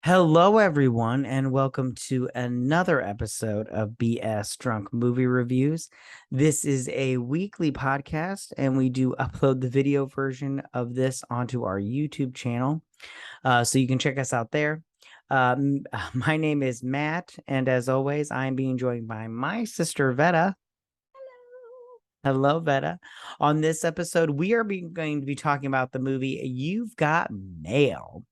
Hello, everyone, and welcome to another episode of BS Drunk Movie Reviews. This is a weekly podcast, and we do upload the video version of this onto our YouTube channel. So you can check us out there. My name is Matt, and as always, I'm being joined by my sister, Vetta. Hello, Vetta. On this episode, we are going to be talking about the movie You've Got Mail.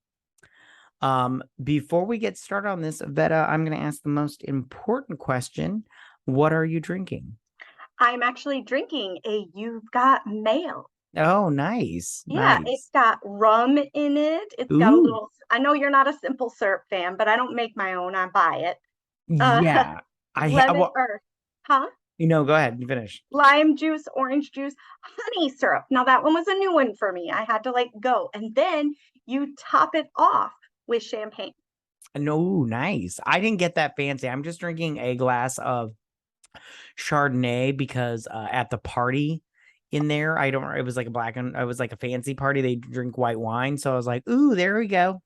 Before we get started on this, Vetta, I'm going to ask the most important question. What are you drinking? I'm actually drinking a You've Got Mail. Oh, nice. Yeah, it's Nice. got rum in it. It's got a Ooh, little, I know you're not a simple syrup fan, but I don't make my own, I buy it. Uh, yeah. lemon Well, or, huh? go ahead. You finish. Lime juice, orange juice, honey syrup. Now that one was a new one for me. I had to go. And then you top it off with champagne. No, nice. I didn't get that fancy. I'm just drinking a glass of Chardonnay because at the party in there, it was like it was like a fancy party. They drink white wine. So I was like, ooh, there we go.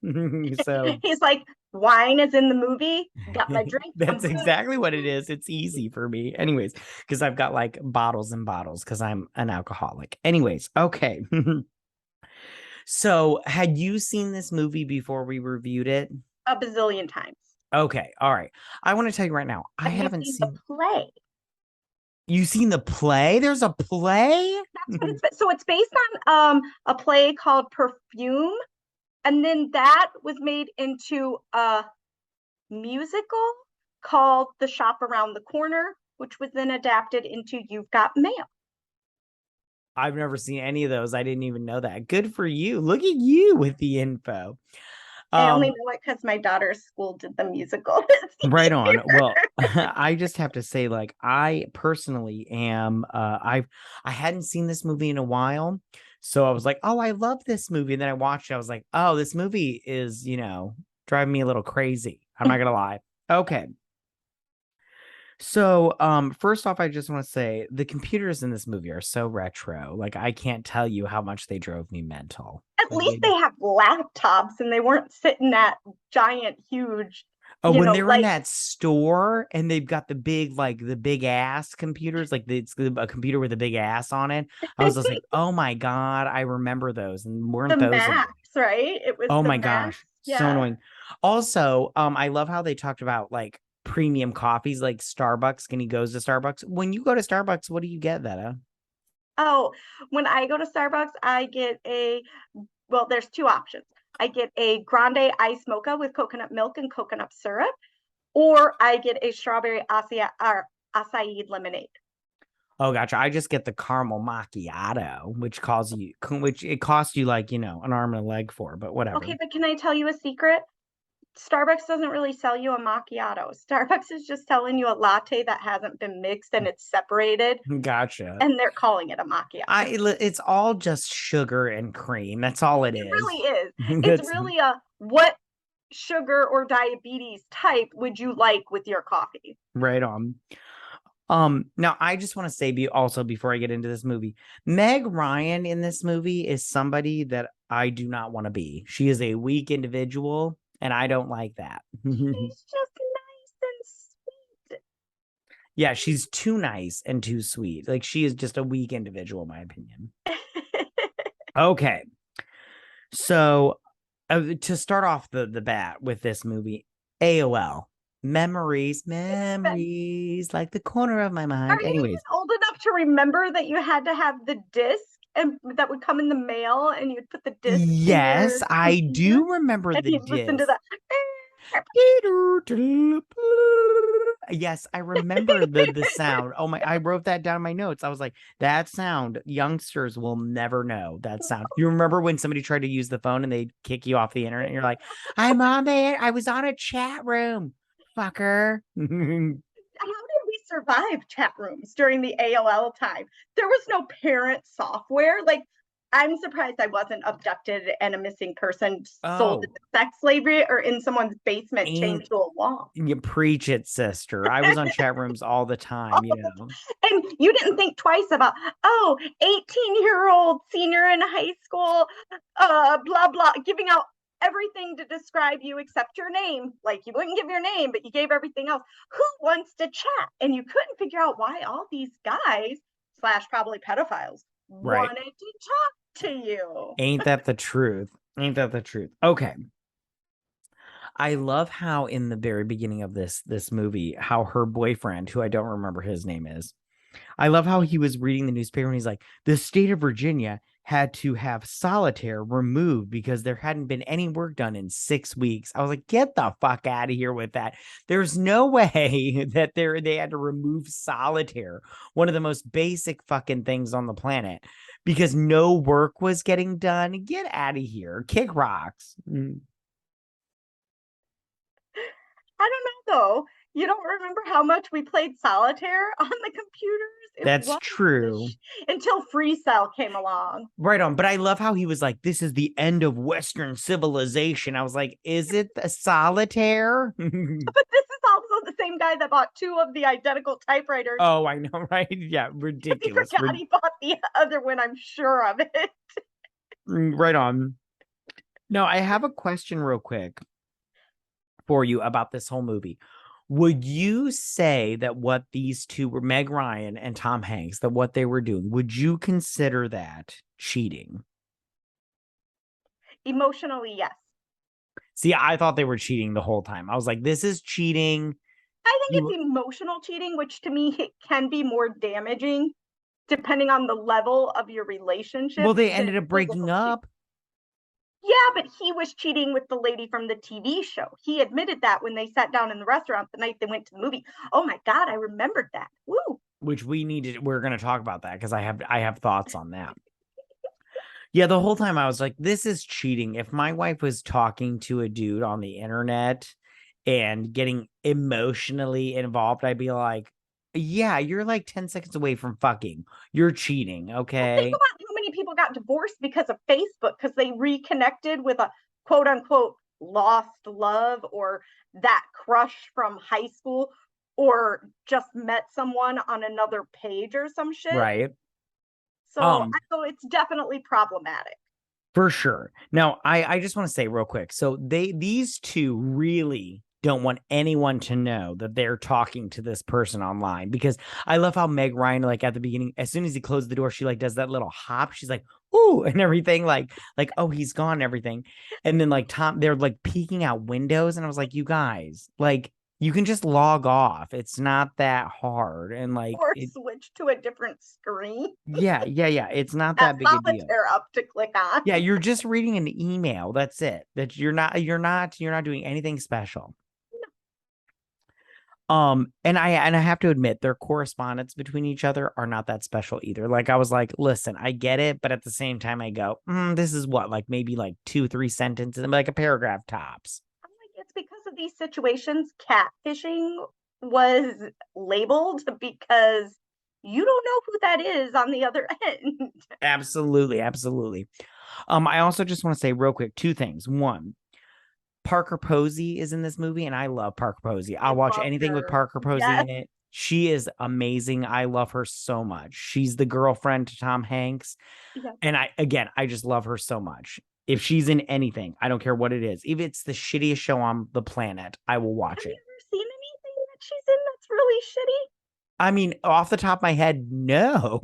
So He's like, wine is in the movie. Got my drink. I'm that's good. exactly what it is. It's easy for me. Anyways, because I've got like bottles and bottles because I'm an alcoholic. Anyways, okay. So had you seen this movie before we reviewed it? A bazillion times. Okay. All right. I want to tell you right now, I Have you haven't seen the seen play? you seen the play? There's a play? That's what it's based on a play called Perfume, and then that was made into a musical called The Shop Around the Corner, which was then adapted into You've Got Mail. I've never seen any of those. I didn't even know that. Good for you. Look at you with the info. I only Um, know it because my daughter's school did the musical. right on. Well, I just have to say, like, I personally am I hadn't seen this movie in a while. So I was like, oh, I love this movie. And then I watched it. I was like, oh, this movie is, driving me a little crazy. I'm not gonna lie. Okay. So, first off, I just want to say the computers in this movie are so retro. Like, I can't tell you how much they drove me mental. At Like, least they have laptops and they weren't sitting at giant, huge, oh, when they're in like that store and they've got the big ass computers, like it's a computer with a big ass on it. I was just like, oh my God, I remember those. And the weren't those Max, annoying? right? It was Oh the my Max. gosh, so Yeah. annoying. Also, I love how they talked about like premium coffees like Starbucks. When he goes to Starbucks, when you go to Starbucks, what do you get, Vetta? Oh, when I go to Starbucks, I get well, there's two options. I get a grande ice mocha with coconut milk and coconut syrup, or I get a strawberry acai lemonade. Oh, gotcha. I just get the caramel macchiato, which it costs you like, an arm and a leg for, but whatever. Okay, but can I tell you a secret? Starbucks doesn't really sell you a macchiato. Starbucks is just selling you a latte that hasn't been mixed and it's separated, Gotcha. and they're calling it a macchiato. It's all just sugar and cream. That's all it It is. really is. It's That's really a what sugar or diabetes type would you like with your coffee? right on. Now I just want to say also before I get into this movie, Meg Ryan in this movie is somebody that I do not want to be. She is a weak individual, and I don't like that. She's just nice and sweet. Yeah, she's too nice and too sweet. Like she is just a weak individual, in my opinion. Okay. So to start off the bat with this movie, AOL memories, like the corner of my Are mind. you Anyways, even old enough to remember that you had to have the disc and that would come in the mail and you'd put the disc in yes, your I computer do remember and the you'd listen to disc. that? Yes, I remember the sound. Oh my, I wrote that down in my notes. I was like, that sound, youngsters will never know that sound. You remember when somebody tried to use the phone and they'd kick you off the internet and you're like, I'm on there. I was on a chat room, fucker. How did we survive chat rooms during the AOL time? There was no parent software. I'm surprised I wasn't abducted and a missing person sold Oh, into sex slavery or in someone's basement chained and to a wall. you preach it, sister. I was on chat rooms all the time. And you didn't think twice about, oh, 18-year-old senior in high school, blah, blah, giving out everything to describe you except your name. Like, you wouldn't give your name, but you gave everything else. Who wants to chat? And you couldn't figure out why all these guys slash probably pedophiles Right. wanted to talk to you. Ain't that the truth? Ain't that the truth? Okay. I love how in the very beginning of this movie, how her boyfriend, who I don't remember his name is, I love how he was reading the newspaper and he's like, the state of Virginia had to have solitaire removed because there hadn't been any work done in 6 weeks. I was like, get the fuck out of here with that. There's no way that they had to remove solitaire, one of the most basic fucking things on the planet, because no work was getting done. Get out of here. Kick rocks. I don't know though. You don't remember how much we played solitaire on the computers? It That's was true. until Free Cell came along. Right on. But I love how he was like, this is the end of Western civilization. I was like, is it a solitaire? But this is also the same guy that bought two of the identical typewriters. Oh, I know, right? Yeah, He ridiculous. forgot he bought the other one, I'm sure of it. Right on. No, I have a question real quick for you about this whole movie. Would you say that what these two were, Meg Ryan and Tom Hanks, that what they were doing, would you consider that cheating? Emotionally, yes. See, I thought they were cheating the whole time. I was like, this is cheating. I think it's emotional cheating, which to me it can be more damaging depending on the level of your relationship. Well, they ended up breaking up. Yeah, but he was cheating with the lady from the TV show. He admitted that when they sat down in the restaurant the night they went to the movie. Oh my God, I remembered that. Woo. Which we're going to talk about that because I have thoughts on that. Yeah, the whole time I was like, this is cheating. If my wife was talking to a dude on the internet and getting emotionally involved, I'd be like, yeah, you're like 10 seconds away from fucking. You're cheating, okay? Think about how many people got divorced because of Facebook because they reconnected with a quote unquote lost love or that crush from high school or just met someone on another page or some shit. Right. So it's definitely problematic. For sure. Now, I just want to say real quick. So these two really don't want anyone to know that they're talking to this person online, because I love how Meg Ryan, like at the beginning, as soon as he closed the door, she like does that little hop. She's like, ooh, and everything, like, oh, he's gone and everything. And then like Tom, they're like peeking out windows. And I was like, you guys, like, you can just log off. It's not that hard. And like, or switch to a different screen. Yeah. It's not that big a deal. Up to click on. Yeah, you're just reading an email. That's it. That you're not doing anything special. And I have to admit, their correspondence between each other are not that special either. Like I was like, listen, I get it, but at the same time, I go, this is what, like maybe like 2-3 sentences, like a paragraph tops. I'm like, it's because of these situations. Catfishing was labeled because you don't know who that is on the other end. Absolutely. I also just want to say real quick 2 things. One, Parker Posey is in this movie, and I love Parker Posey. I'll watch anything with Parker Posey in it. She is amazing. I love her so much. She's the girlfriend to Tom Hanks. Yeah. And I just love her so much. If she's in anything, I don't care what it is. If it's the shittiest show on the planet, I will watch it. Have you ever seen anything that she's in that's really shitty? I mean, off the top of my head, no,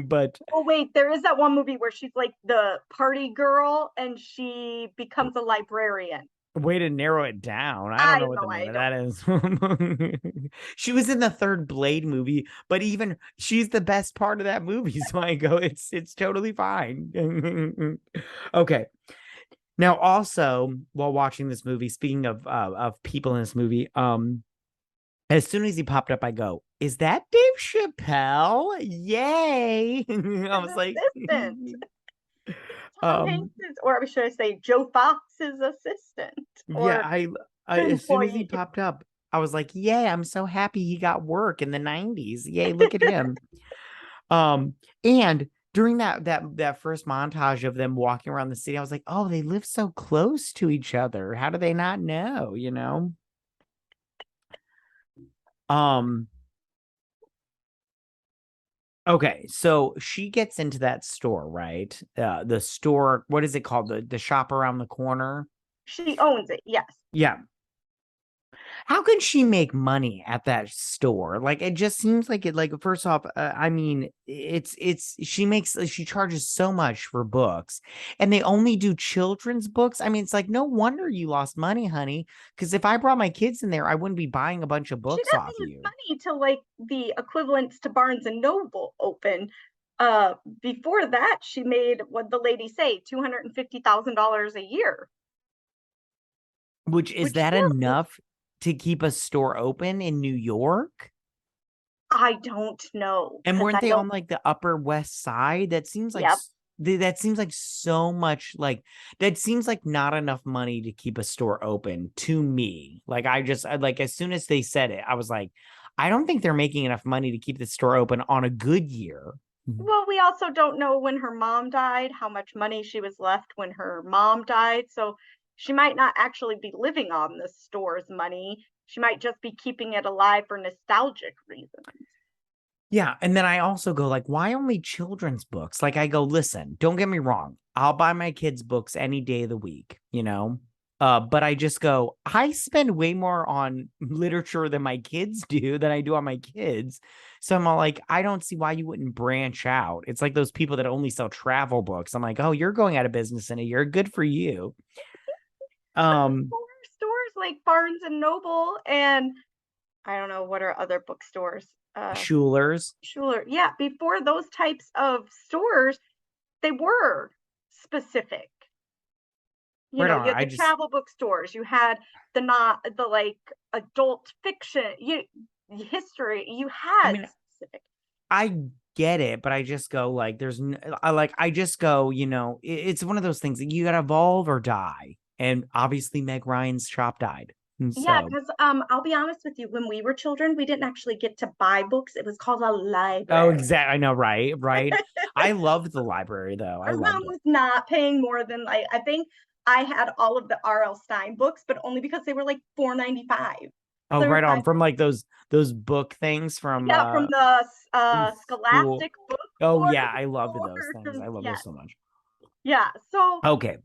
but... Oh, wait, there is that one movie where she's like the party girl and she becomes a librarian. Way to narrow it down. I don't know what the name of that is. She was in the 3rd Blade movie, but even she's the best part of that movie. So I go, it's totally fine. Okay. Now, also, while watching this movie, speaking of people in this movie, as soon as he popped up, I go, is that Dave Chappelle? Yay. I was like, Tom Hanks is, or should I say Joe Fox's assistant? Yeah, I as soon as he popped up, I was like, yay, I'm so happy he got work in the 90s. Yay, look at him. And during that first montage of them walking around the city, I was like, oh, they live so close to each other. How do they not know, you know? Okay, so she gets into that store, right? The store, what is it called? The shop around the corner. She owns it, yes. Yeah. How can she make money at that store? Like it just seems like it. Like first off, I mean, she charges so much for books, and they only do children's books. I mean, it's like no wonder you lost money, honey. Because if I brought my kids in there, I wouldn't be buying a bunch of She books doesn't off lose you. money till like the equivalents to Barnes and Noble open. Before that, she made what the lady say, $250,000 a year, Which is which that still enough to keep a store open in New York? I don't know And because weren't I they don't. on like the Upper West Side? Yep. That seems like so much like that seems like not enough money to keep a store open to me. Like like as soon as they said it, I was like, I don't think they're making enough money to keep the store open on a good year. Well, we also don't know when her mom died, how much money she was left when her mom died. So she might not actually be living on the store's money. She might just be keeping it alive for nostalgic reasons. Yeah, and then I also go like, why only children's books? Like I go, listen, don't get me wrong. I'll buy my kids books any day of the week, you know? But I just go, I spend way more on literature than my kids do than I do on my kids. So I'm all like, I don't see why you wouldn't branch out. It's like those people that only sell travel books. I'm like, oh, you're going out of business in a year. Good for you. Um, Stores like Barnes and Noble and I don't know what are other bookstores. Schuler's, Schuler. Yeah, before those types of stores, they were specific. right You on. had I the just travel bookstores, you had the not the like adult fiction, you history, you I had mean, specific. I get it, but I just go like, I just go, it's one of those things that you got to evolve or die. And obviously, Meg Ryan's shop died. And Yeah, so, because I'll be honest with you, when we were children, we didn't actually get to buy books. It was called a oh, library. exactly. I know, right? Right. I loved the library, though. I Our mom loved it. was not paying more than like I think I had all of the R.L. Stine books, but only because they were like $4.95. So Oh, they were right fine. on. From like those book things from Yeah, from the in school. Scholastic book Oh, stores. yeah. I loved those things. I love Yeah, those so much. yeah. So Okay.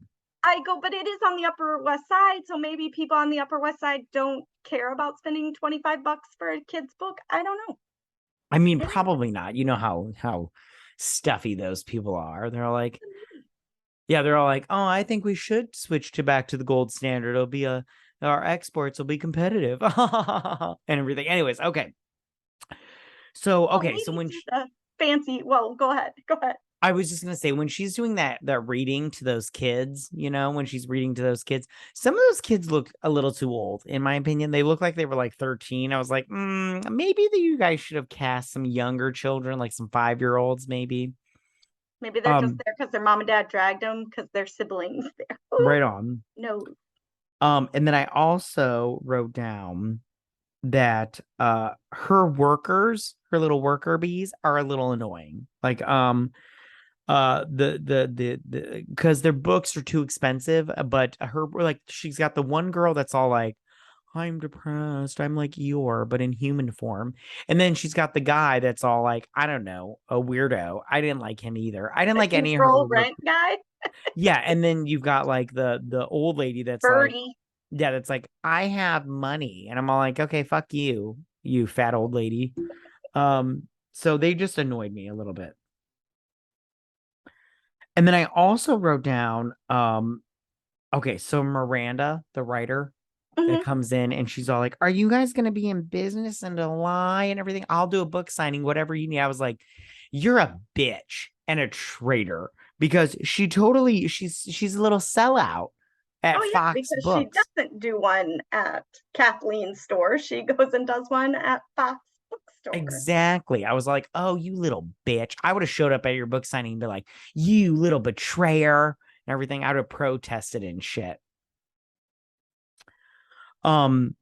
I go, but it is on the Upper West Side, so maybe people on the Upper West Side don't care about spending $25 for a kid's book. I don't know. I mean, Maybe probably not. You know how stuffy those people are. Yeah, they're all like, "Oh, I think we should switch to back to the gold standard. It'll be our exports will be competitive and everything." Anyways, okay. So, well, okay, maybe so it's just a fancy. Well, go ahead. Go ahead. I was just gonna say when she's doing that reading to those kids, when she's reading to those kids, some of those kids look a little too old, in my opinion. They look like they were like 13. I was like, maybe that you guys should have cast some younger children, like some 5-year-olds, maybe. Maybe they're just Um, there because their mom and dad dragged them because their siblings there. right on. No. And then I also wrote down that her workers, her little worker bees are a little annoying. Like the because their books are too expensive, but her like she's got the one girl that's all like I'm depressed, I'm like Eeyore but in human form, and then she's got the guy that's all like I don't know, a weirdo. I didn't like him either. I didn't The like any of her control work. rent guy, Yeah, and then you've got like the old lady that's like, Birdie. yeah, that's like I have money, and I'm all like, okay, fuck you, you fat old lady. So they just annoyed me a little bit. And then I also wrote down, okay, so Miranda, the writer, that Mm-hmm. comes in and she's all like, are you guys going to be in business and to lie and everything? I'll do a book signing, whatever you need. I was like, you're a bitch and a traitor because she's a little sellout Oh at yeah, Fox because she Books. doesn't do one at Kathleen's store. She goes and does one at Fox Bookstore. Exactly. I was like, oh, you little bitch. I would have showed up at your book signing and be like, you little betrayer and everything. I would have protested and shit. Um,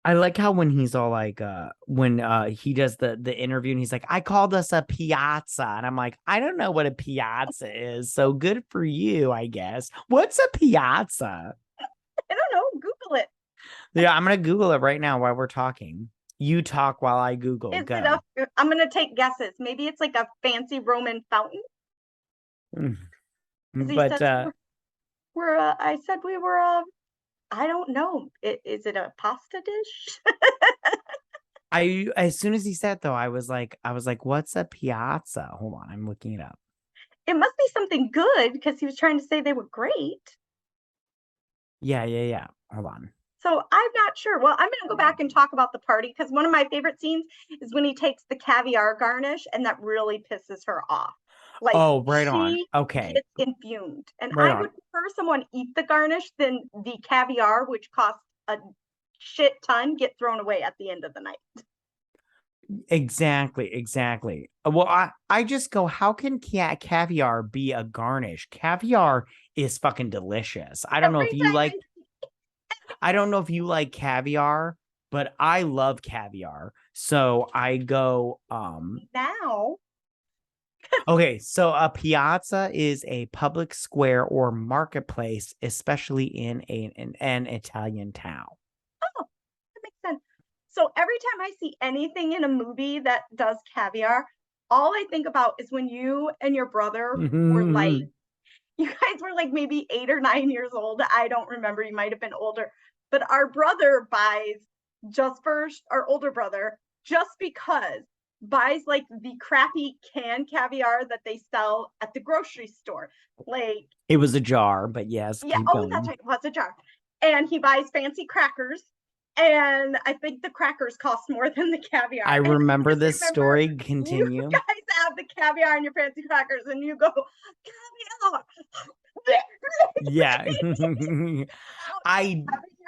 I like how when he's all like when he does the interview and he's like, I called us a piazza. And I'm like, I don't know what a piazza is. So good for you, I guess. What's a piazza? I don't know. Google it. Yeah, I'm gonna Google it right now while we're talking. You talk while I Google. Is it a? Go. I'm gonna take guesses. Maybe it's like a fancy Roman fountain. Is he But said somewhere? I said we were I don't know. Is it a pasta dish? As soon as he said though, I was like, what's a piazza? Hold on, I'm looking it up. It must be something good because he was trying to say they were great. Yeah. Hold on. So I'm not sure. Well, I'm going to go back and talk about the party because one of my favorite scenes is when he takes the caviar garnish, and that really pisses her off. Like Oh, right on. she Okay, gets infumed. And right I on. would prefer someone eat the garnish than the caviar, which costs a shit ton, get thrown away at the end of the night. Exactly. Well, I just go, how can caviar be a garnish? Caviar is fucking delicious. Every time I don't know if you like caviar, but I love caviar. So I go, now, okay, so a piazza is a public square or marketplace, especially in an Italian town. oh, that makes sense. So every time I see anything in a movie that does caviar, all I think about is when you and your brother were like, you guys were like maybe 8 or 9 years old. I don't remember. You might have been older. But our brother buys just for our older brother, just because buys like the crappy canned caviar that they sell at the grocery store. Like, It was a jar, but yes, yeah, keep oh, that's going. right. It was a jar. And he buys fancy crackers. And I think the crackers cost more than the caviar. I And I remember just this remember story. you Continue. guys have the caviar and your fancy crackers, and you go, caviar. Yeah. I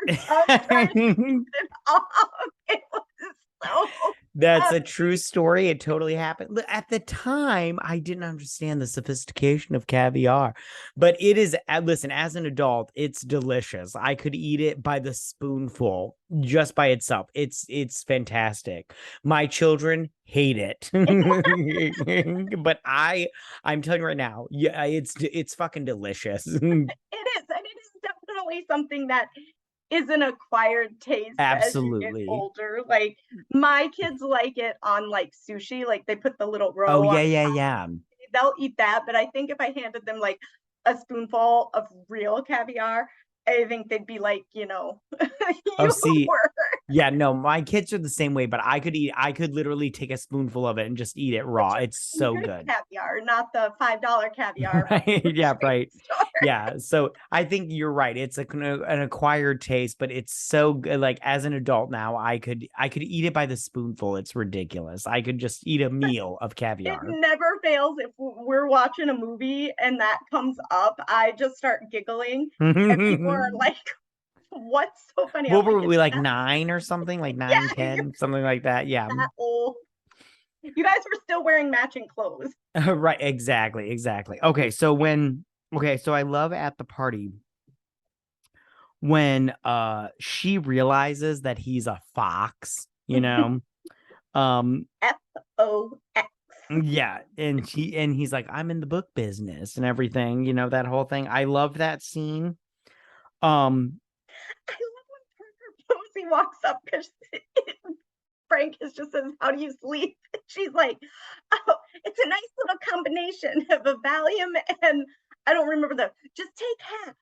Your tongue trying to get it off. It was so That's a funny. true story. It totally happened. At the time, I didn't understand the sophistication of caviar, but it is, listen, as an adult, it's delicious. I could eat it by the spoonful just by itself. It's fantastic. My children hate it. But I'm telling you right now, yeah, it's fucking delicious. It is, and it is definitely something that is an acquired taste as you get Absolutely. older. Like my kids like it on like sushi, like they put the little Oh roe on. yeah. They'll eat that, but I think if I handed them like a spoonful of real caviar, I think they'd be like, Oh, you see, were yeah, no, my kids are the same way, but I could literally take a spoonful of it and just eat it raw. It's so good good. caviar, not the $5 caviar at Right. the Yeah, grocery right. store. Yeah. So I think you're right. It's an acquired taste, but it's so good. Like as an adult now, I could eat it by the spoonful. It's ridiculous. I could just eat a meal of It caviar. never fails if we're watching a movie and that comes up. I just start giggling, and people are like, "What's so funny?" I'm What like, were "It's we like that, 9 or something? Like yeah, 9, you're 10, something like that. Yeah. that old." You guys were still wearing matching clothes. Right, exactly. Okay, so I love at the party when she realizes that he's a fox, you know. Um FOX. yeah, and he's like, I'm in the book business and everything, you know, that whole thing. I love that scene. Um I love when Parker Posey walks up because Frank is just says, "How do you sleep?" She's like, "Oh, it's a nice little combination of a Valium and I don't remember the. Just take half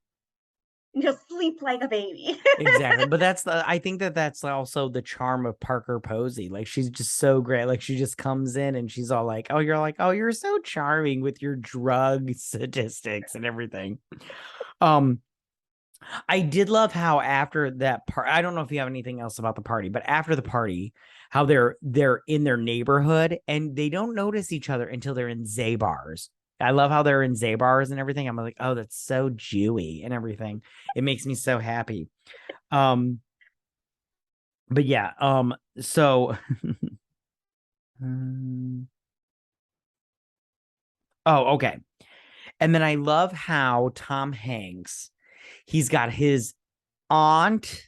and you'll sleep like a baby." exactly. But I think that's also the charm of Parker Posey. Like she's just so great. Like she just comes in and she's all like, "Oh, you're so charming with your drug statistics and everything." Um I did love how after that part, I don't know if you have anything else about the party, but after the party, how they're in their neighborhood and they don't notice each other until they're in Zabar's. I love how they're in Zabar's and everything. I'm like, oh, that's so Jewy and everything. It makes me so happy. Um, but yeah, so oh, okay. And then I love how Tom Hanks, he's got his aunt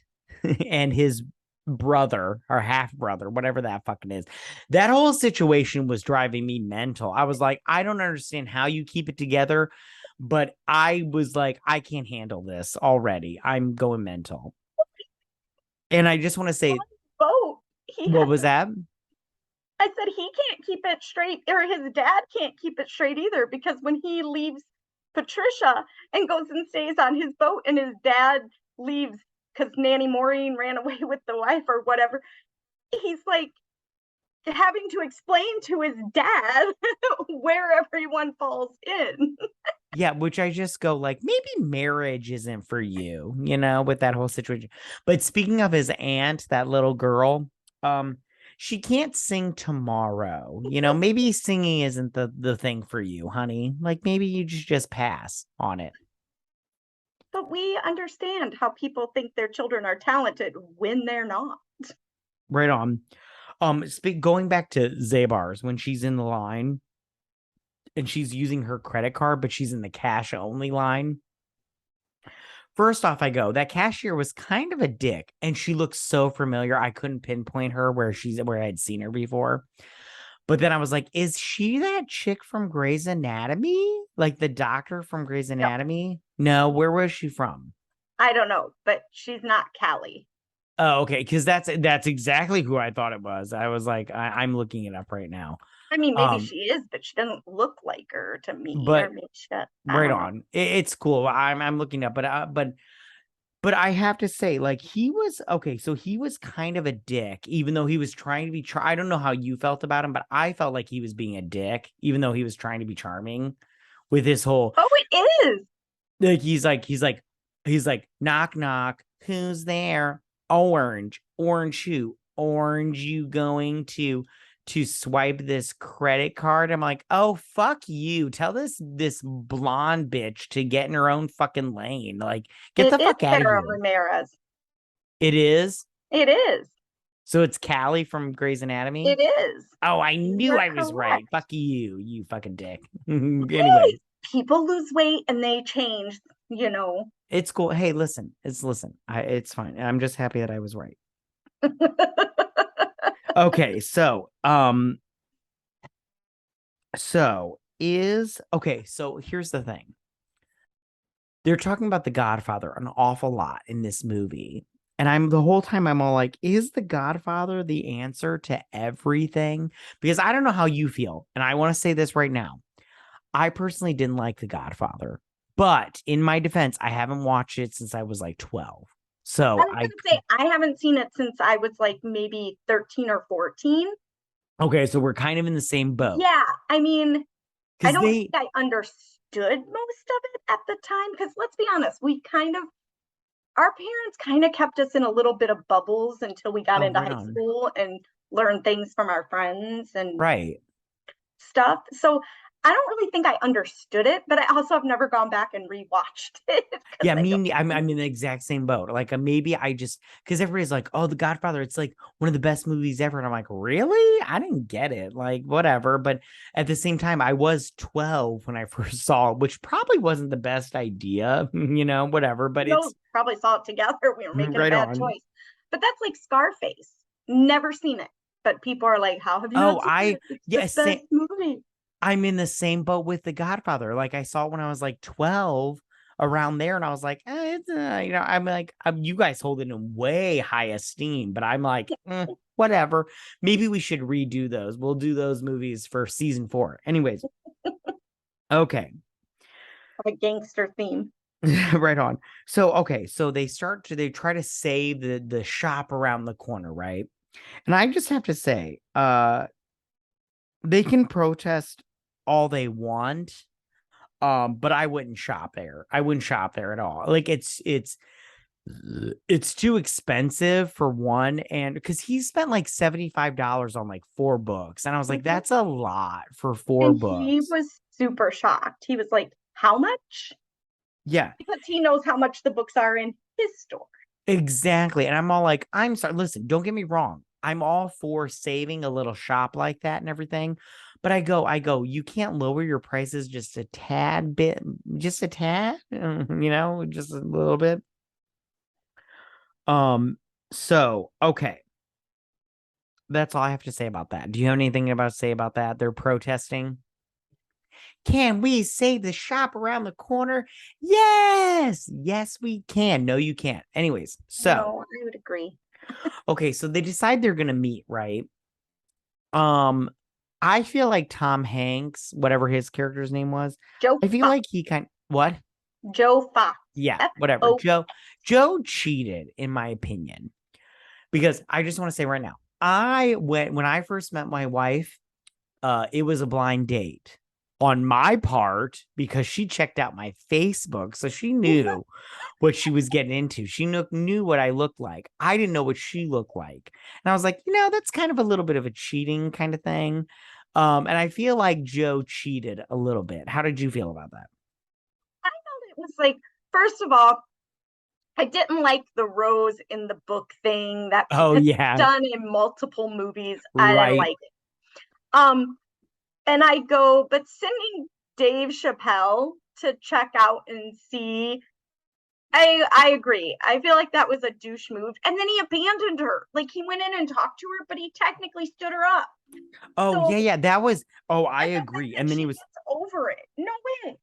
and his brother or half brother, whatever that fucking is. That whole situation was driving me mental. I was like, I don't understand how you keep it together, but I was like, I can't handle this already. I'm going mental. And I just want to say, Boat. He what has was that? I said he can't keep it straight, or his dad can't keep it straight either, because when he leaves Patricia and goes and stays on his boat, and his dad leaves because Nanny Maureen ran away with the wife or whatever. He's like having to explain to his dad where everyone falls in. Yeah, which I just go like, maybe marriage isn't for you, you know, with that whole situation. But speaking of his aunt, that little girl, she can't sing tomorrow. You know, maybe singing isn't the thing for you, honey. Like maybe you just pass on it. But we understand how people think their children are talented when they're not. Right on. Going back to Zabar's when she's in the line and she's using her credit card, but she's in the cash only line. First off, I go, that cashier was kind of a dick, and she looks so familiar. I couldn't pinpoint her where I had seen her before. But then I was like, is she that chick from Grey's Anatomy? Like the doctor from Grey's No, Anatomy? No, where was she from? I don't know, but she's not Callie. Oh, okay, because that's exactly who I thought it was. I was like, I'm looking it up right now. I mean, maybe Um, she is, but she doesn't look like her to me. Or but maybe I right don't know. on, it's cool. I'm looking up, but I have to say, like, he was okay. So he was kind of a dick, even though he was trying to be. I don't know how you felt about him, but I felt like he was being a dick, even though he was trying to be charming with his whole. Oh, it is. Like he's like knock knock. Who's there? Orange who? Orange you going to swipe this credit card? I'm like, oh fuck you. Tell this blonde bitch to get in her own fucking lane. Like, get It the is fuck out of Sarah here. Ramirez. It is. It is. So it's Callie from Grey's Anatomy. It is. Oh, I knew You're I was right. correct. Fuck you, you fucking dick. Anyways, People lose weight and they change, you know. it's cool. Hey, listen, it's fine. I'm just happy that I was right. Okay, so here's the thing. They're talking about The Godfather an awful lot in this movie. And the whole time I'm all like, is The Godfather the answer to everything? Because I don't know how you feel. And I want to say this right now. I personally didn't like The Godfather, but in my defense, I haven't watched it since I was like 12. I So was going to say, I haven't seen it since I was like maybe 13 or 14. okay, so we're kind of in the same boat. Yeah. I mean, I Because don't think I understood most of it at the time. Because let's be honest, our parents kind of kept us in a little bit of bubbles until we got oh, into right high on. school and learned things from our friends and Right. stuff. So I don't really think I understood it, but I also have never gone back and rewatched it because Yeah, I don't. I'm in the exact same boat. Like maybe I just because everybody's like, oh, The Godfather, it's like one of the best movies ever. And I'm like, really? I didn't get it. Like, whatever. But at the same time, I was 12 when I first saw it, which probably wasn't the best idea, whatever. But No, it's probably saw it together. We were making a right bad on. choice. But that's like Scarface. Never seen it. But people are like, how have you Oh, not seen it? It's the yes, best movie. I'm in the same boat with The Godfather. Like I saw it when I was like 12 around there, and I was like, I'm like, you guys hold it in way high esteem, but I'm like, whatever. Maybe we should redo those. We'll do those movies for season 4. Anyways, okay. A gangster theme. Right on. So okay, so they try to save the shop around the corner, right? And I just have to say, they can protest all they want. But I wouldn't shop there. I wouldn't shop there at all. Like it's too expensive for one, and because he spent like $75 on like 4 books, and I was like, Mhm. that's a lot for four And he books. was super shocked. He was like, how much? Yeah, Because he knows how much the books are in his store. exactly. And I'm all like, I'm sorry. Listen, don't get me wrong. I'm all for saving a little shop like that and everything. But you can't lower your prices just a tad bit, just a tad, just a little bit. So okay. That's all I have to say about that. Do you have anything to say about that? They're protesting. Can we save the shop around the corner? Yes. Yes, we can. No, you can't. Anyways, so No, I would agree. okay, so they decide they're gonna meet, right? I feel like Tom Hanks, whatever his character's name was, Joe I feel Fox. like he kind What? Joe Fox. Yeah, whatever. F-O. Joe cheated, in my opinion, because I just want to say right now, I went when I first met my wife, it was a blind date on my part because she checked out my Facebook, so she knew what she was getting into. She knew what I looked like. I didn't know what she looked like, and I was like, that's kind of a little bit of a cheating kind of thing. And I feel like Joe cheated a little bit. How did you feel about that? I felt it was like, first of all, I didn't like the rose in the book thing that Oh has yeah, done in multiple movies. I didn't right. like it. Um, and I go, but sending Dave Chappelle to check out and see, I agree. I feel like that was a douche move. And then he abandoned her. Like he went in and talked to her, but he technically stood her up. Oh yeah, So yeah. That was. Oh, I and the fact agree. that And then she he was. gets over it. No way.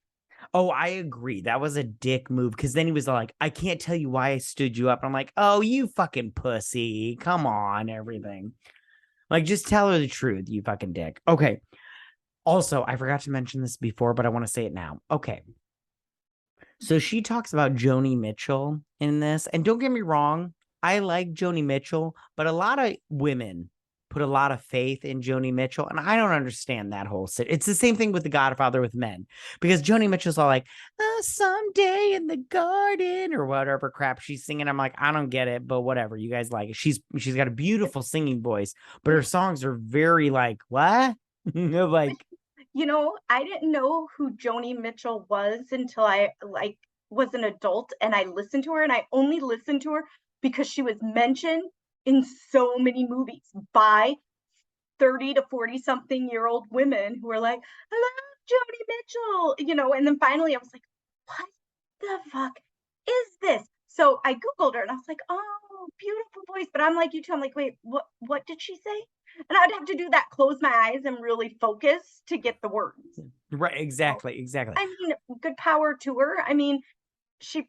Oh, I agree. That was a dick move because then he was like, I can't tell you why I stood you up. I'm like, oh, you fucking pussy. Come on, everything. Like, just tell her the truth, you fucking dick. Okay. Also, I forgot to mention this before, but I want to say it now. Okay. So she talks about Joni Mitchell in this. And don't get me wrong, I like Joni Mitchell, but a lot of women put a lot of faith in Joni Mitchell. And I don't understand that whole sit. It's the same thing with The Godfather with men, because Joni Mitchell's all like, someday in the garden or whatever crap she's singing. I'm like, I don't get it, but whatever. You guys like it. She's got a beautiful singing voice, but her songs are very like, what? Like, I didn't know who Joni Mitchell was until I was an adult and I listened to her, and I only listened to her because she was mentioned in so many movies by 30 to 40 something year old women who are like, I love Joni Mitchell, and then finally I was like, what the fuck is this? So I Googled her and I was like, oh, beautiful voice. But I'm like you too. I'm like, wait, what did she say? And I'd have to do that, close my eyes and really focus to get the words. right, So, exactly. I mean, good power to her. I mean, she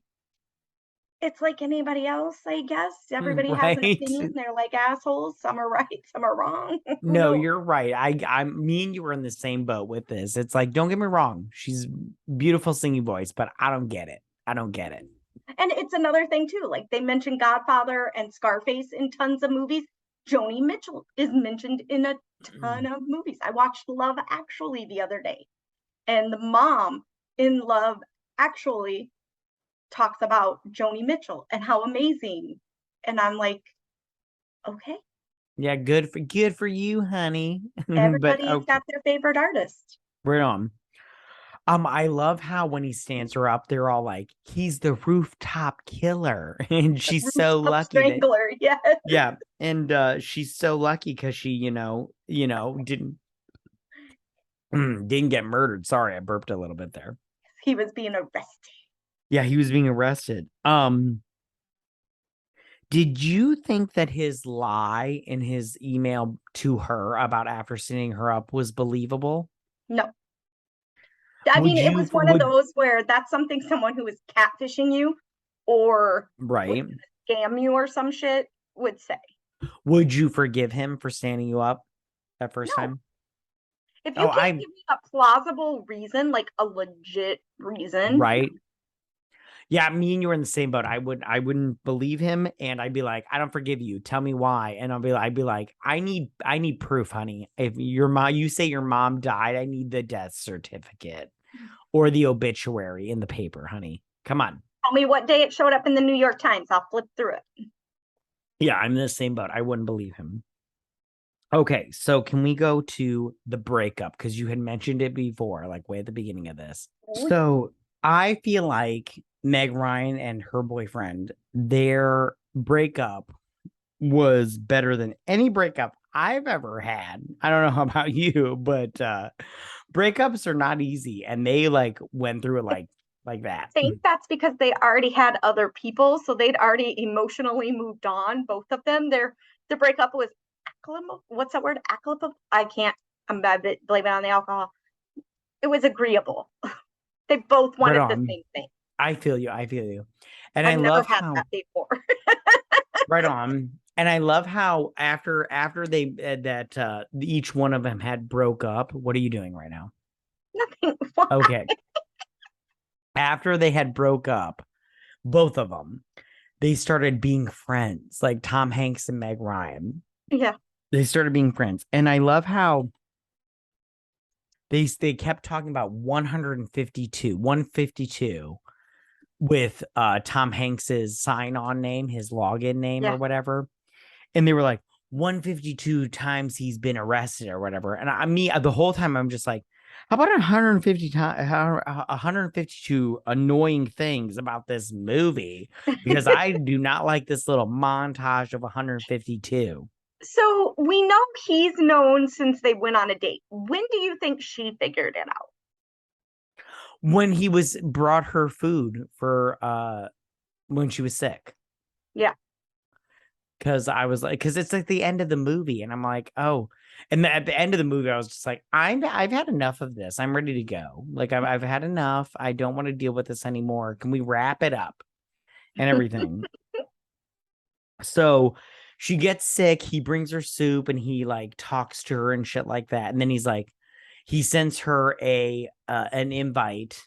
it's like anybody else, I guess. Everybody has an Right. opinion. They're like assholes. Some are right, some are wrong. Who No, knows? you're right. I'm me and you were in the same boat with this. It's like, don't get me wrong, she's beautiful singing voice, but I don't get it. I don't get it. And it's another thing too. Like they mentioned Godfather and Scarface in tons of movies. Joni Mitchell is mentioned in a ton of movies. I watched Love Actually the other day, and the mom in Love Actually talks about Joni Mitchell and how amazing. And I'm like, okay, Yeah, good for you, honey. But everybody's okay, got their favorite artist. right on. I love how when he stands her up, they're all like, he's the rooftop killer. And she's so Rooftop lucky that Strangler, yes. yeah. And she's so lucky because she, didn't get murdered. Sorry, I burped a little bit there. He was being arrested. Yeah, he was being arrested. Did you think that his lie in his email to her about after sitting her up was believable? No. I Would mean, it you was one of would those where that's something someone who was catfishing you or was right? going to scam you or some shit would say. Would you forgive him for standing you up that first No. time? If Oh, you can't give me a plausible reason, like a legit reason, right. Yeah, me and you were in the same boat. I wouldn't believe him, and I'd be like, I don't forgive you. Tell me why. And I'd be like, I need proof, honey. If you say your mom died, I need the death certificate or the obituary in the paper, honey. Come on. tell me what day it showed up in the New York Times. I'll flip through it. Yeah, I'm in the same boat. I wouldn't believe him. Okay, so can we go to the breakup? Because you had mentioned it before, like way at the beginning of this. So I feel like Meg Ryan and her boyfriend, their breakup was better than any breakup I've ever had. I don't know about you, but breakups are not easy, and they like went through it like that. I think that's because they already had other people, so they'd already emotionally moved on. Both of them, the breakup was what's that word? I can't. I'm bad at blaming it on the alcohol. It was agreeable. They both Right wanted the on. same thing. I feel you. I feel you. And I I've never love had how that before. right on. And I love how after they that each one of them had broke up. What are you doing right now? Nothing. Okay. after they had broke up, both of them, they started being friends, like Tom Hanks and Meg Ryan. Yeah. They started being friends. And I love how they kept talking about 152 with Tom Hanks's sign-on name, his login name or Yeah. whatever. And they were like 152 times he's been arrested or whatever. And the whole time I'm just like, how about 150 times 152 annoying things about this movie? Because I do not like this little montage of 152. So we know he's known since they went on a date. When do you think she figured it out? When he was brought her food for when she was sick. Yeah. Because I was like, because it's like the end of the movie, and I'm like, oh, and at the end of the movie, I was just like, I've had enough of this. I'm ready to go. Like I've had enough. I don't want to deal with this anymore. Can we wrap it up and everything? So she gets sick. He brings her soup, and he like talks to her and shit like that. And then he's like, he sends her an invite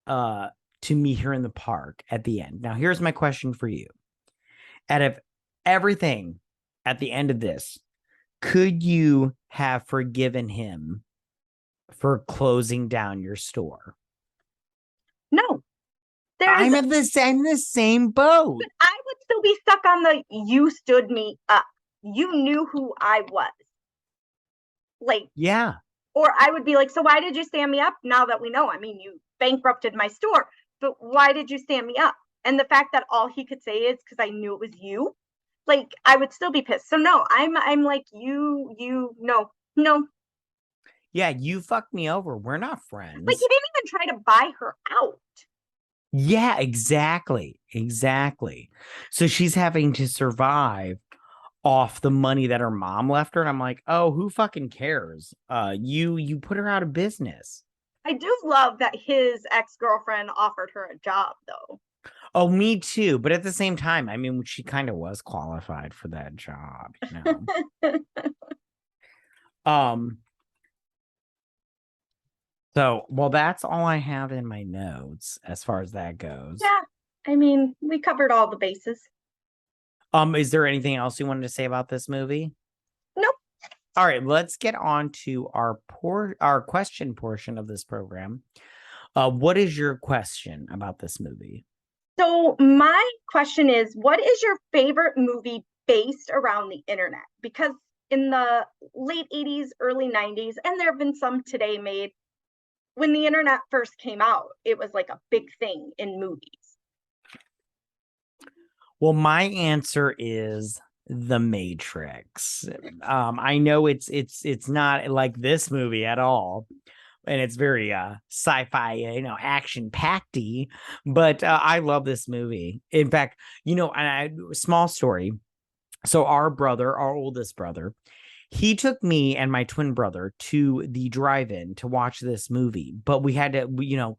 to meet her in the park at the end. Now, here's my question for you. Out of everything at the end of this, could you have forgiven him for closing down your store? No. I'm in the same boat. But I would still be stuck on the you stood me up. You knew who I was. Like, yeah. Or I would be like, so why did you stand me up now that we know? I mean, you bankrupted my store, but why did you stand me up? And the fact that all he could say is because I knew it was you, like I would still be pissed. So no, I'm like no. Yeah, you fucked me over. We're not friends. Like he didn't even try to buy her out. Yeah, exactly. Exactly. So she's having to survive off the money that her mom left her. And I'm like, oh, who fucking cares? You put her out of business. I do love that his ex-girlfriend offered her a job though. Oh, me too. But at the same time, I mean, she kind of was qualified for that job, you know. So, well, that's all I have in my notes as far as that goes. Yeah, I mean, we covered all the bases. Is there anything else you wanted to say about this movie? Nope. All right, let's get on to our question portion of this program. What is your question about this movie? So my question is, what is your favorite movie based around the internet? Because in the late 80s, early 90s, and there have been some today made, when the internet first came out, it was like a big thing in movies. Well, my answer is The Matrix. I know it's not like this movie at all, and it's very sci-fi, action packedy, but I love this movie. In fact, small story. So our oldest brother, he took me and my twin brother to the drive-in to watch this movie, but we had to,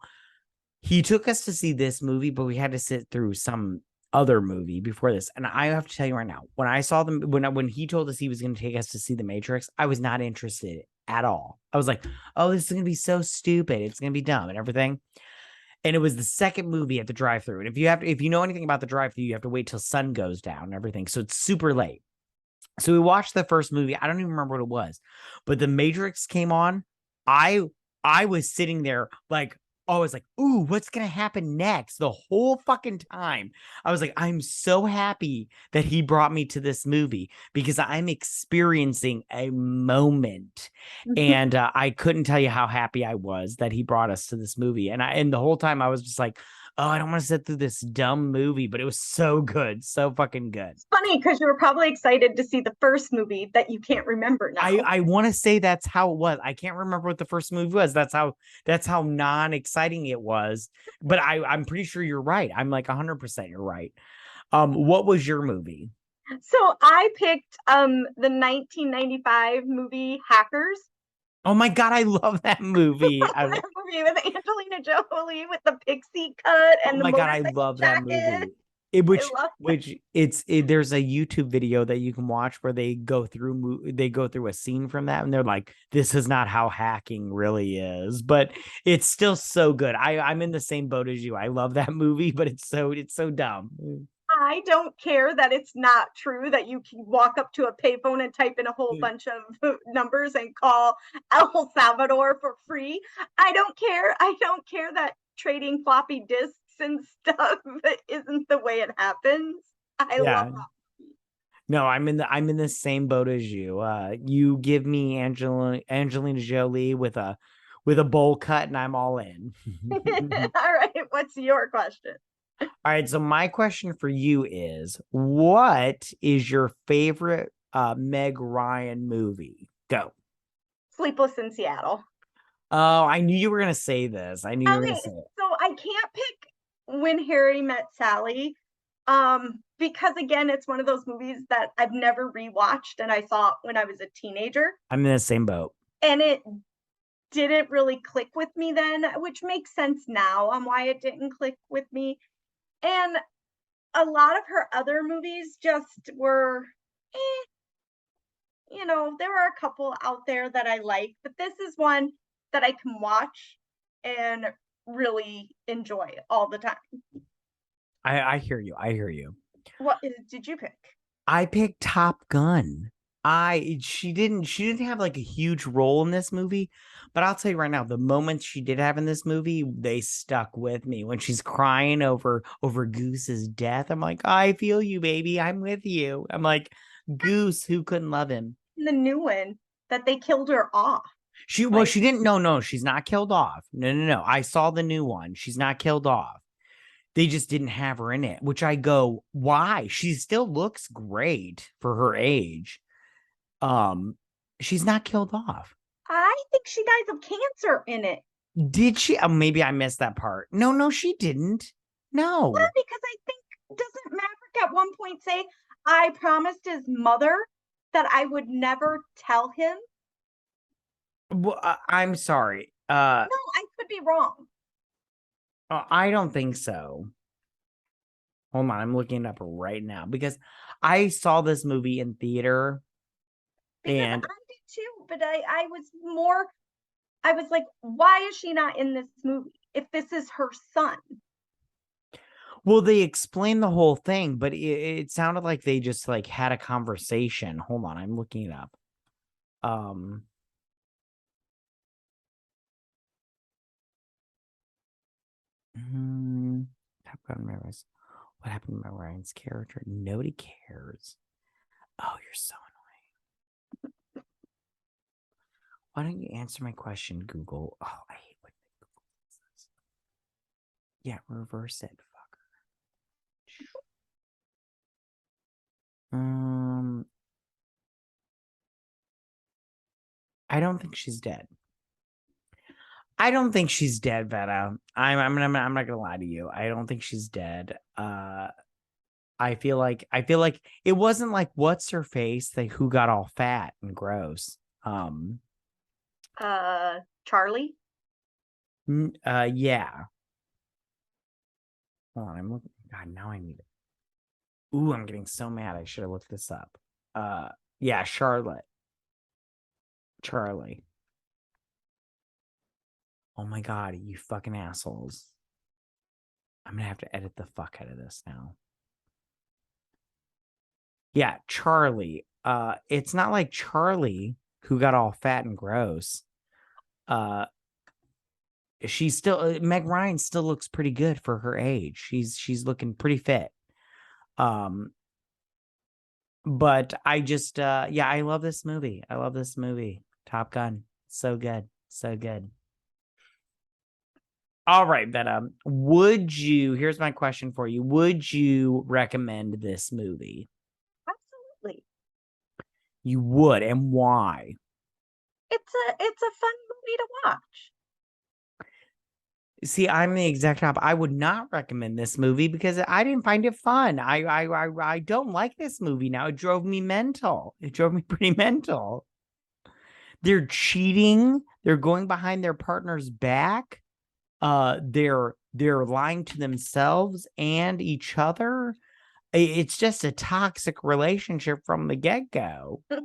he took us to see this movie, but we had to sit through some other movie before this. And I have to tell you right now, when I saw them, when he told us he was going to take us to see The Matrix, I was not interested at all. I was like, oh, this is going to be so stupid. It's going to be dumb and everything. And it was the second movie at the drive-thru. And if you know anything about the drive-thru, you have to wait till sun goes down and everything. So it's super late. So we watched the first movie. I don't even remember what it was, but The Matrix came on. I was sitting there like, I was like, ooh, what's going to happen next? The whole fucking time. I was like, I'm so happy that he brought me to this movie because I'm experiencing a moment. And I couldn't tell you how happy I was that he brought us to this movie. And the whole time I was just like, oh, I don't want to sit through this dumb movie, but it was so good. So fucking good. It's funny because you were probably excited to see the first movie that you can't remember now. I want to say that's how it was. I can't remember what the first movie was. That's how non-exciting it was. But I'm pretty sure you're right. I'm like 100% you're right. What was your movie? So I picked the 1995 movie Hackers. Oh my God, I love that movie. That movie with Angelina Jolie with the pixie cut and oh my God, I love that movie. It, I love there's a YouTube video that you can watch where they go through a scene from that, and they're like, this is not how hacking really is, but it's still so good. I'm in the same boat as you. I love that movie, but it's so dumb. I don't care that it's not true that you can walk up to a payphone and type in a whole bunch of numbers and call El Salvador for free. I don't care. I don't care that trading floppy disks and stuff isn't the way it happens. I love Yeah. that. No, I'm in the same boat as you. You give me Angelina Jolie with a bowl cut, and I'm all in. All right, what's your question? All right, so my question for you is, what is your favorite Meg Ryan movie? Go. Sleepless in Seattle. Oh, I knew you were gonna say this. I knew you were gonna Okay, say it. so I can't pick When Harry Met Sally, because again, it's one of those movies that I've never rewatched and I saw when I was a teenager, I'm in the same boat. and it didn't really click with me then, which makes sense now on why it didn't click with me. And a lot of her other movies just were, eh, there are a couple out there that I like, but this is one that I can watch and really enjoy all the time. I hear you. I hear you. What did you pick? I picked Top Gun. She didn't have like a huge role in this movie, but I'll tell you right now, the moments she did have in this movie, they stuck with me. When she's crying over Goose's death, I'm like, I feel you, baby. I'm with you. I'm like, Goose, who couldn't love him? The new one that they killed her off. Like, She didn't. No, she's not killed off. No. I saw the new one. She's not killed off. They just didn't have her in it, which I go, why? She still looks great for her age. Um, she's not killed off. I think she dies of cancer in it. Did she? Maybe I missed that part. No, she didn't. Well, No. because I think, doesn't Maverick at one point say, I promised his mother that I would never tell him? Well, I'm sorry. No, I could be wrong. I don't think so. Hold on, I'm looking it up right now because I saw this movie in theater, Because I and did too, but I was like, why is she not in this movie if this is her son? well, they explained the whole thing, but it sounded like they just like had a conversation. Hold on, I'm looking it up. Um, Top Gun Mavericks. What happened to Ryan's character? Nobody cares. Oh, you're so annoying. Why don't you answer my question, Google? Oh, I hate when Google does this. Yeah, reverse it, fucker. I don't think she's dead. I don't think she's dead, Vetta. I'm not gonna lie to you. I don't think she's dead. I feel like it wasn't like what's her face like who got all fat and gross. Charlie? Yeah. Hold on, I'm looking. God, now I need it. Ooh, I'm getting so mad. I should have looked this up. Yeah, Charlie. Oh my god, you fucking assholes. I'm gonna have to edit the fuck out of this now. Yeah, Charlie. It's not like Charlie who got all fat and gross. She's still Meg Ryan still looks pretty good for her age. She's looking pretty fit. But I just yeah, I love this movie. I love this movie. Top Gun. So good. So good. All right, but here's my question for you. Would you recommend this movie? Absolutely. You would, and why? It's a fun movie to watch. See, I'm the exact opposite. I would not recommend this movie because I didn't find it fun. I don't like this movie now. It drove me mental. It drove me pretty mental. They're cheating. They're going behind their partner's back. They're they're lying to themselves and each other. It's just a toxic relationship from the get-go. But I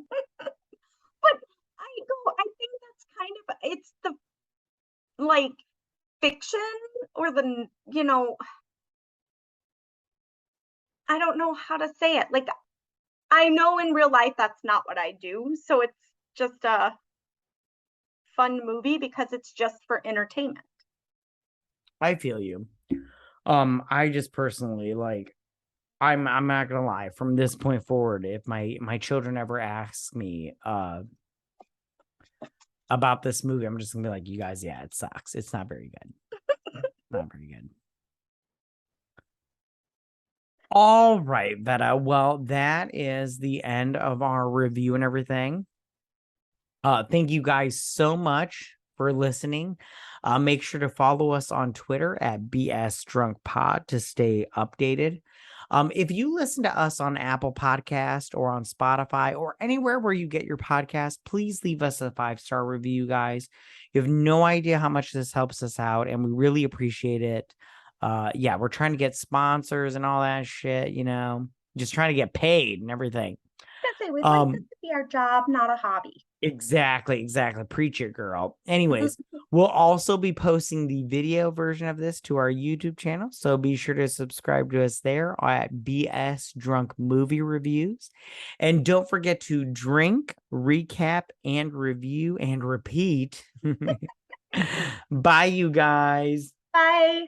think that's kind of, it's the like fiction or the, I don't know how to say it. Like, I know in real life that's not what I do. So it's just a fun movie because it's just for entertainment. I feel you. I just personally like, I'm not gonna lie, from this point forward, if my children ever ask me about this movie, I'm just gonna be like, you guys, yeah, it sucks. It's not very good. Not very good. All right, Vetta. Well, that is the end of our review and everything. Thank you guys so much for listening. Make sure to follow us on Twitter at BS Drunk Pod to stay updated. If you listen to us on Apple Podcast or on Spotify or anywhere where you get your podcast, please leave us a 5-star review, guys. You have no idea how much this helps us out, and we really appreciate it. Yeah, we're trying to get sponsors and all that shit, just trying to get paid and everything. Say we'd like this to be our job, not a hobby. Exactly. Preach it, girl. Anyways, we'll also be posting the video version of this to our YouTube channel, so be sure to subscribe to us there at BS Drunk Movie Reviews. And don't forget to drink, recap, and review and repeat. Bye, you guys. Bye.